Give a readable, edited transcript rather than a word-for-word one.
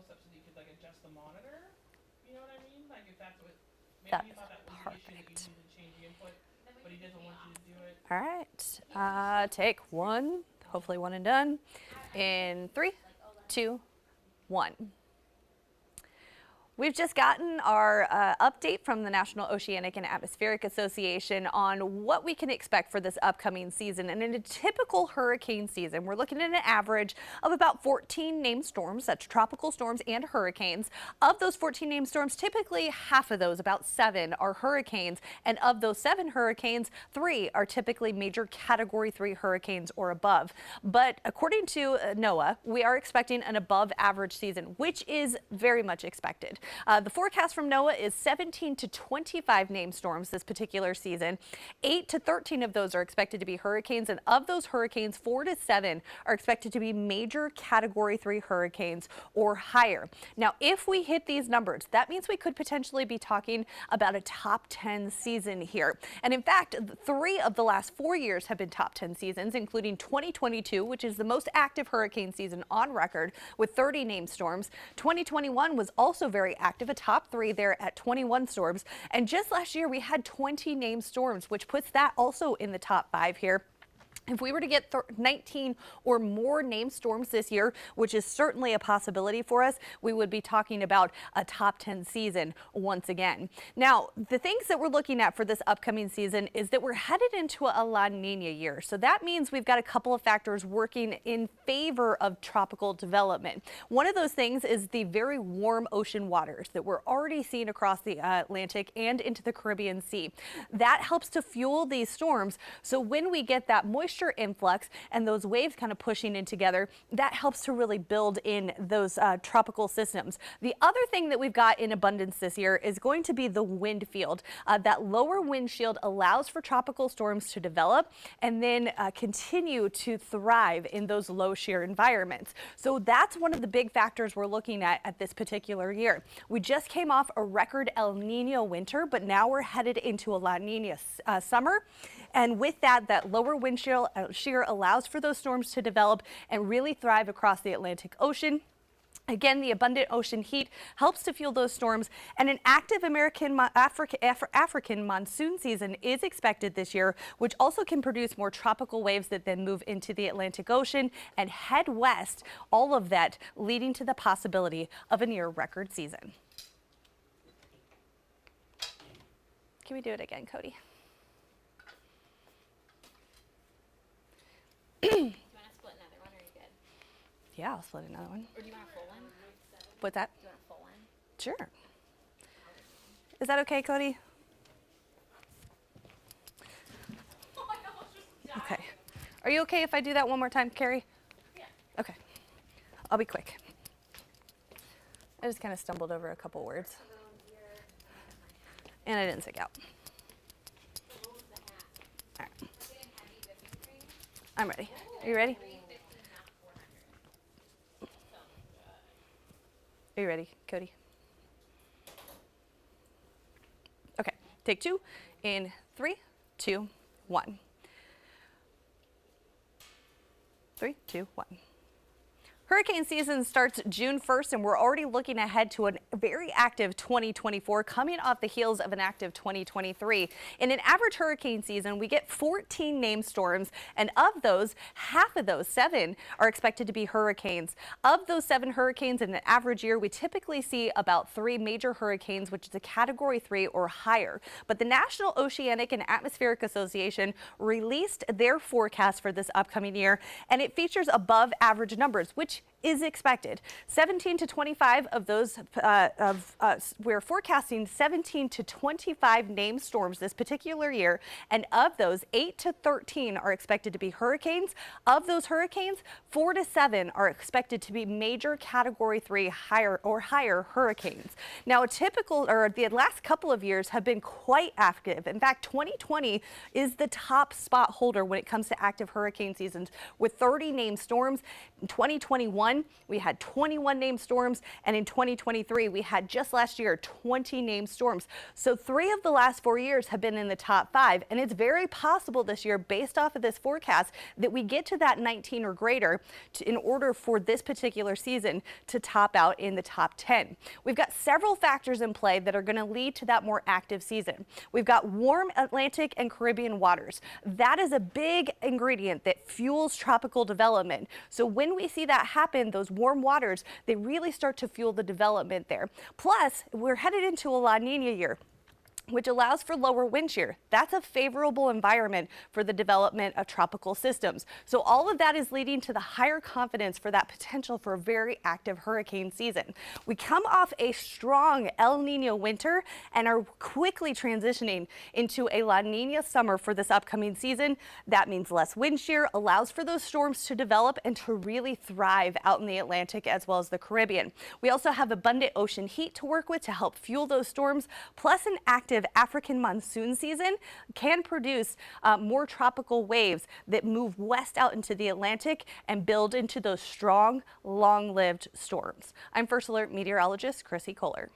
close-up so that you could like adjust the monitor. You know what I mean? Like if that's what maybe That he is thought that was the issue that you needed to change the input, but he doesn't want you to do it. All right, take one, hopefully one and done, in 3, 2, 1. We've just gotten our update from the National Oceanic and Atmospheric Association on what we can expect for this upcoming season. And in a typical hurricane season, we're looking at an average of about 14 named storms. That's tropical storms and hurricanes. Of those 14 named storms, typically half of those, about 7, are hurricanes. And of those 7 hurricanes, 3 are typically major Category 3 hurricanes or above. But according to NOAA, we are expecting an above average season, which is very much expected. The forecast from NOAA is 17 to 25 named storms this particular season. 8 to 13 of those are expected to be hurricanes, and of those hurricanes, 4 to 7 are expected to be major Category 3 hurricanes or higher. Now, if we hit these numbers, that means we could potentially be talking about a top 10 season here. And in fact, 3 of the last 4 years have been top 10 seasons, including 2022, which is the most active hurricane season on record with 30 named storms. 2021 was also very active, a top 3 there at 21 storms. And just last year we had 20 named storms, which puts that also in the top 5 here. If we were to get 19 or more named storms this year, which is certainly a possibility for us, we would be talking about a top 10 season once again. Now, the things that we're looking at for this upcoming season is that we're headed into a La Nina year. So that means we've got a couple of factors working in favor of tropical development. One of those things is the very warm ocean waters that we're already seeing across the Atlantic and into the Caribbean Sea. That helps to fuel these storms. So when we get that moisture influx and those waves kind of pushing in together, that helps to really build in those tropical systems. The other thing that we've got in abundance this year is going to be the wind field. That lower wind shield allows for tropical storms to develop and then continue to thrive in those low shear environments. So that's one of the big factors we're looking at this particular year. We just came off a record El Nino winter, but now we're headed into a La Nina summer. And with that, that lower wind shear allows for those storms to develop and really thrive across the Atlantic Ocean. Again, the abundant ocean heat helps to fuel those storms, and an active African monsoon season is expected this year, which also can produce more tropical waves that then move into the Atlantic Ocean and head west, all of that leading to the possibility of a near record season. Can we do it again, Cody? Do you want to split another one, or are you good? Yeah, I'll split another one. Or do you want a full one? What's that? Do you want a full one? Sure. Is that okay, Cody? Okay. Are you okay if I do that one more time, Carrie? Yeah. Okay. I'll be quick. I just kind of stumbled over a couple words. And I didn't stick out. All right. I'm ready. Are you ready? Are you ready, Cody? Okay, take 2 in 3, 2, 1. 3, 2, 1. Hurricane season starts June 1st, and we're already looking ahead to a very active 2024 coming off the heels of an active 2023. In an average hurricane season, we get 14 named storms, and of those, half of those, 7, are expected to be hurricanes. Of those 7 hurricanes in an average year, we typically see about 3 major hurricanes, which is a Category 3 or higher. But the National Oceanic and Atmospheric Association released their forecast for this upcoming year, and it features above average numbers, which is expected. 17 to 25 of those, we're forecasting 17 to 25 named storms this particular year, and of those, 8 to 13 are expected to be hurricanes. Of those hurricanes, 4 to 7 are expected to be major Category 3 higher hurricanes. Now, the last couple of years have been quite active. In fact, 2020 is the top spot holder when it comes to active hurricane seasons with 30 named storms. In 2021, 2021, we had 21 named storms, and in 2023, we had just last year 20 named storms. So 3 of the last 4 years have been in the top 5, and it's very possible this year, based off of this forecast, that we get to that 19 or greater in order for this particular season to top out in the top 10. We've got several factors in play that are going to lead to that more active season. We've got warm Atlantic and Caribbean waters. That is a big ingredient that fuels tropical development. So when we see that happen, those warm waters, they really start to fuel the development there. Plus, we're headed into a La Nina year, which allows for lower wind shear. That's a favorable environment for the development of tropical systems. So all of that is leading to the higher confidence for that potential for a very active hurricane season. We come off a strong El Nino winter and are quickly transitioning into a La Nina summer for this upcoming season. That means less wind shear, allows for those storms to develop and to really thrive out in the Atlantic as well as the Caribbean. We also have abundant ocean heat to work with to help fuel those storms, plus an active African monsoon season can produce more tropical waves that move west out into the Atlantic and build into those strong, long-lived storms. I'm First Alert meteorologist Chrissy Kohler.